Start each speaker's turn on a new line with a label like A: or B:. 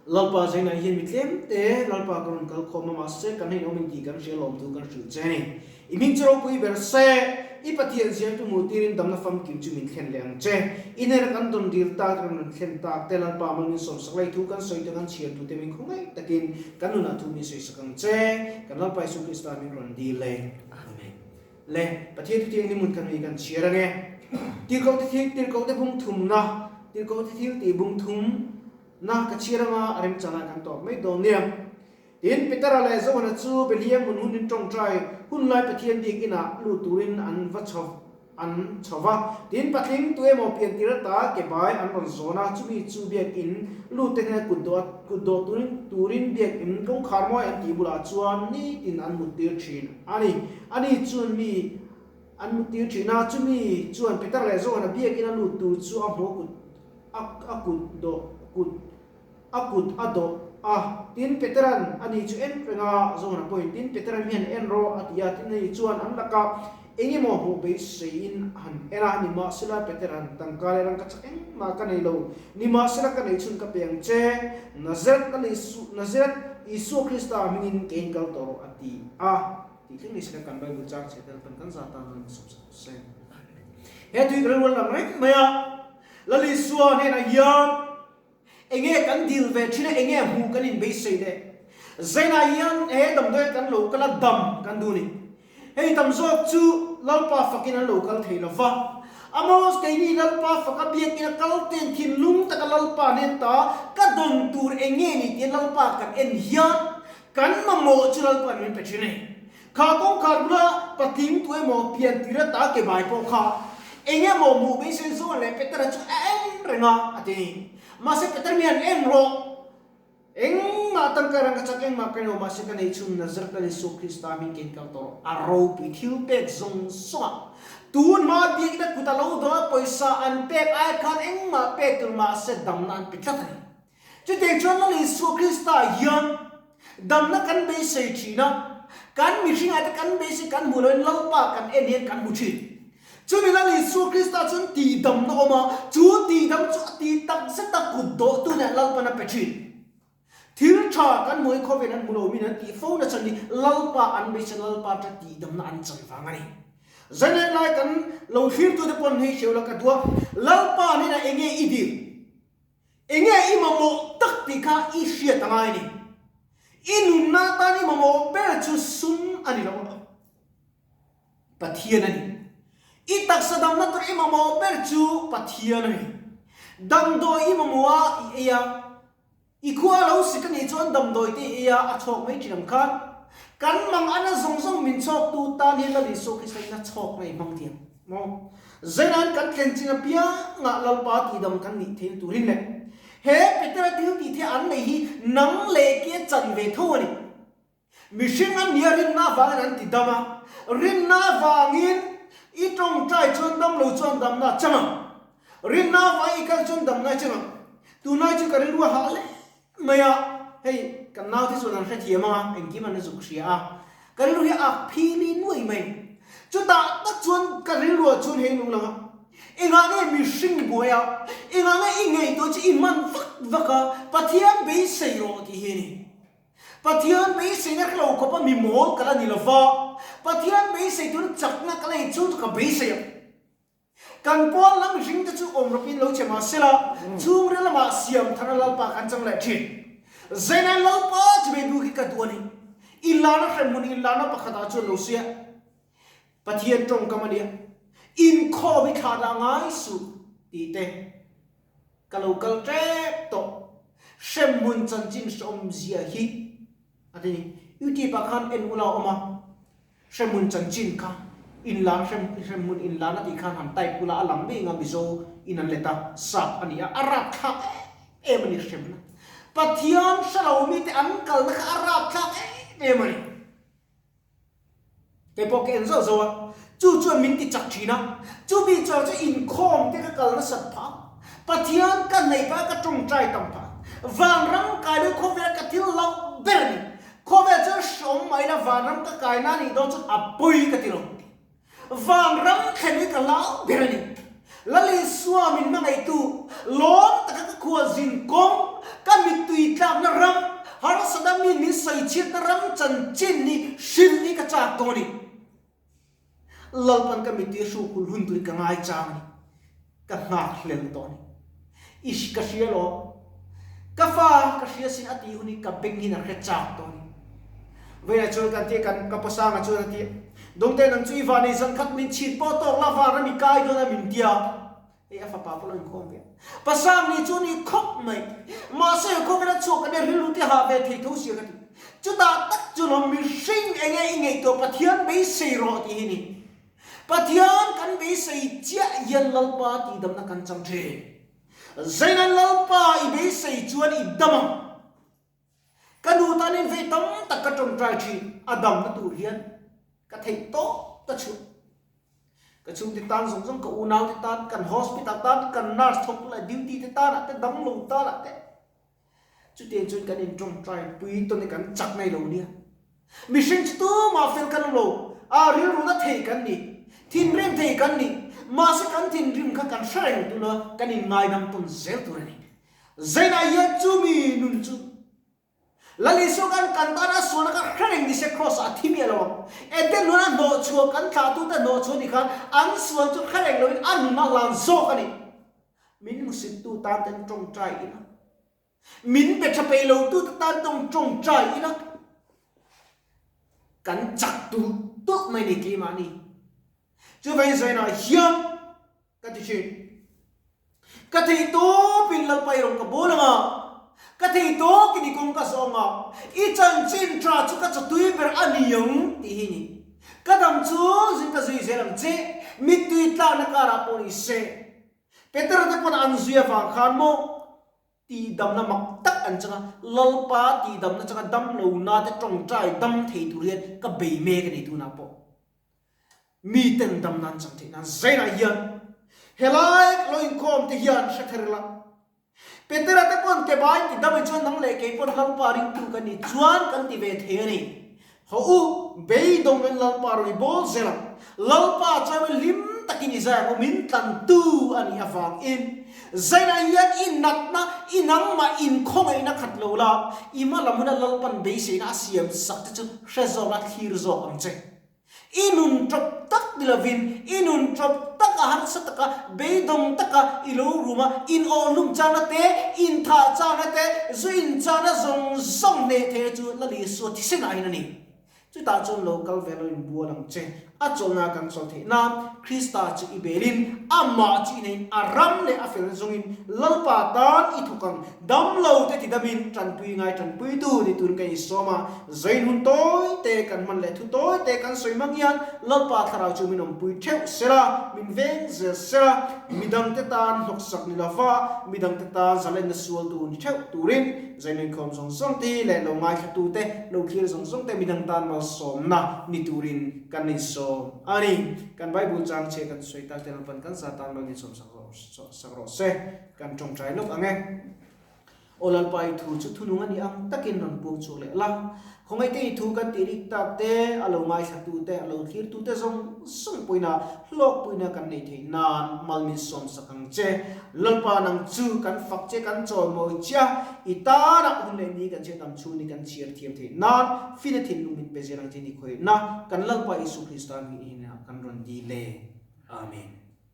A: lalpa zai na hian mitlem te lalpa kan kal khom ma se kan hin oming ti kan shel lom tu kan shu cheni iming chro pui ber se I pathian siang tu mutirin damna fam kim chu min khen leng che iner kan don dil ta kan khen ta te lalpa mang som saklai thu kan soi kan chian tu te min khongai takin kanuna thu mi soi sakang che kan lalpa su krista min ron di le amen le pathian tu tiang ni mun kan kan chiara nge tir ko te bung thum na tir ko te thil ti bung thum na ka chiara ma arem chana kan to mai do niam in pitara le zo na chu beliam mun hun tong trai hun lai pathian dik ina lu turin an va chov an chova tin patling tu emo pian tirata ke bai an ron zona chu mi chu biak in lu te na kudo turin biak in kong kharmoi an ti bula chuan ni tin an mutir thin ani chuan mi an mutir thina chu mi chuan pitara le zo na biak ina lu tu chu a mo kut akut ado tin veteran ani chu en penga zona point tin veteran hian en ro atia tin nei chuan an laka engi mo hu be sein han era ni ma sila veteran tangkale rang ka chak eng ma ka nei lo ni ma sila ka nei chun ka peng che nazret isu krista mingin ken kal toro ati ti thing ni sila kan bible chak che tel kan za ta nan sub se he tu ren wal lam rek maya lali suwa ne na yam enge kan dil ve thina enge hu kan in be sei de zaina yan dam doi kan lo kala dam kan du ni hei tam zo chu lalpa fakin an lo kal thei lova amos kai ni lalpa faka biak ina kal ten thin lung ta lalpa ne ta ka don tur enge ni ti lalpa kan en hian kan ma mo chu lalpa ni pe thine kha kong kha bula pating tu mo pian tira ta ke bai po kha enge mo mu be sei zo le pe tara chu en renga ati masih ketermian enro eng matang karang kacakeng makano masih kan ichun nazar kali Yesus Kristus min ken kaltor arrow pithil pek zong soa tun ma bi kita kutalau do poisa an pek ai kan eng ma pek tul ma se dam nan pitlatani chute chon li Yesus Kristus yan dam na kan be sei china kan mi singa kan be sei kan muloi lalpa kan en kan muchi chu mi lang Yesus Kristus chun ti dam no ma chu ti dam chu ti tak se tak ku do tu na lalpa na pechi thil tha kan moi kho ven an mulo mi na ti fo na chani lalpa an be chen lalpa ta ti dam na an chan fa ngani zanen lai kan lo hir tu de pon hei sheu la ka tua lalpa ni na enge idi enge I mamo tak ti kha I shia tangai ni inun na ta ni mamo per chu sum ani lo pathian ani itak sadam na tur imamo perchu pathian ni dam do imamoa iya ikua lo sikani chon dam do ti iya achok mai chiram khan kan mang ana zong min chok tu ta ni la li so ki sai na chok mai mang tiam mo zenan kan tlen chinga pia nga lalpa ti dam kan ni thil turin le he petra til ti the an nei hi nang le ke chan ve tho ni mishing an yarin na wa ran ti dama rin na wangin itong trai chon dam lo chon dam na chama rin na vai kal chon dam na chama tu na chu karin wa hale maya hey kan naw thi chon an kha thi ma en ki man zu khria karin ru a phili nuai mai chu ta tak chon karin ru chon he nu la inga nge mi sing boya inga nge ingai to chi man vaka pathian be sei ro ti he ni pathian be sei na klo ko pa mi mol kala ni lova pathian be sei tu chak na kala chu ka be sei kan pon lam ring ta chu om ropin lo chema sela chung re lama siam thana lal pa kan chang le thi zena lal pa chbe du ki ka duani ilana khamun ilana pa khata chu lo sia pathian tong kamania in kho bi khada ngai su ti te kalau kal tre to shemun chan chin som zia hi ati yuti pa khan en ula oma shemun chan chin ka in la shemun in la na ti khan ham tai pula alam be nga Mizo inan leta sap ania arab kha emani shemna pathian shalawmi te ankal na arab kha emani te poken zo zo chu chuan min ti chak thina chu bi chaw chu in khom te ka kal na sat pha pathian ka nei pa ka tong trai tam pha wang ram ka le kho ve ka thil lau berni kho ve chu som mai na wang ram ka kai na ni do chu apui ka tilo wang ram khani ka lau berni lali suamin na ngai tu lom ta ka khua zin kong ka mi tui tla na ram har sadami ni sai chit na ram chan chin ni shin ni ka cha to ni lalpan ka mi ti su kul hun tu ka ngai cha ni ka ngak hlel to ni ish ka shielo ka fa ka shia sin ati uni ka beng hin a kha cha to ni ve na chul kan ti kan ka pasang a chul ti Dawngtea nang chui va nei zan khat min chit po to la va ra mi kai do na min tia e a fa pa po lang khom ve pasam ni chu ni khop mai ma se ko ka chu ka ne rilu ti ha ve thei tho sia ka ti chu da tak chu no mi sing enge to pathian be sei ro ti hi ni pathian kan be sei chia yan lal pa ti dam na kan chang the zainan lal pa I be sei chuan I dam kanu ta nin ve tam tak ka tong trai thi adam na tu hian ka thei to ta chu ka chung ti tan song song ka unau ti tan kan hospital tan kan nurse thok la duty ti tan ta dam lo ta la te chu te chun kan in tong trai pui to ni kan chak nei lo nia mission tu ma fel kan lo a ri ru na thei kan ni thin rem thei kan ni ma se kan thin rim ka kan shreng tu na kan in ngai nam tun zel tu ni zaina ya chu mi nun chu lali so kan kantara so na ka khreng ni se cross a thimi lo eten no na no chu kan tha tu ta no chu ni khan an so chu khreng lo an na lan so ka ni min musit tu tan ten trong trai ina min be tha pe lo tu tan tong trong trai ina kan chak tu tu mai ni ki ma ni chu vai zai na hiam ka ti chi ka thei to pin lal pai rong ka bolanga ka thei to ki ni kong ka songa I chan chin tra chu ka chatui ber ani yong ti hi ni ka dam chu zin ka zui zelam che mi tui tla na ka ra po ni se peter ta pon an zuya fa khan mo ti dam na mak tak an changa lal pa ti dam na changa dam lo na te trong trai dam thei tu rian ka be me ka ni tu na po mi ten dam nan chang the nan zaina yan helai loin kom ti hian shakherla Peter ate pon ke bai ti dam chuan nang le ke pon hal paring tu kan ni chuan kan ti ve the ni ho u be dong men lal par ri bol zela lal pa cha lim takini za ko min tan tu ani awang in zaina yan in nat na inang ma in khong ai na khat lo la ima lamuna lal pan be se na siam sak chu hrezo la thir zo am che inun trop tak dilavin inun trop tak a har sataka beidong taka ilo ruma in olum chana te in tha chana te zuin chana zong zong ne the chu lali so thisena ina ni chu ta chon local velo in bualang che a chona kan chol the na krista chu ibelin amma chi nei aram le afel zongin lalpa tan I thukang dam lo te ti damin tran pui ngai tran pui tu ni tur kai soma zain hun toy te kan man le thu toy te kan soi mang yan lalpa thara chu minom pui theu sera min veng ze sera midang te tan hok sak ni lava midang te tan zalen na sual tu ni theu turin zain khom song song ti le lo ngai khatu te lo khir song song te midang tan mal som na ni turin kan ni so ani kan bible chang che kan soi ta tel pan kan satan lo ni som sakro se kan trong trai lok ange olal pai thu chu thunung ani ang takin non pu chu le la khongai te thu kan ti rik tak te alo ngai sa tu te alo khir tu te zong sung puina lok puina kan nei the nan malmin som sakang che lalpa nang chu kan fak che kan chol mo chia ita na un le ni kan che tam chu ni kan chiar thiam the nan fina thin lu min pe jerang ti ni khoi na kan lalpa isu krista mi ina kan ron di le amen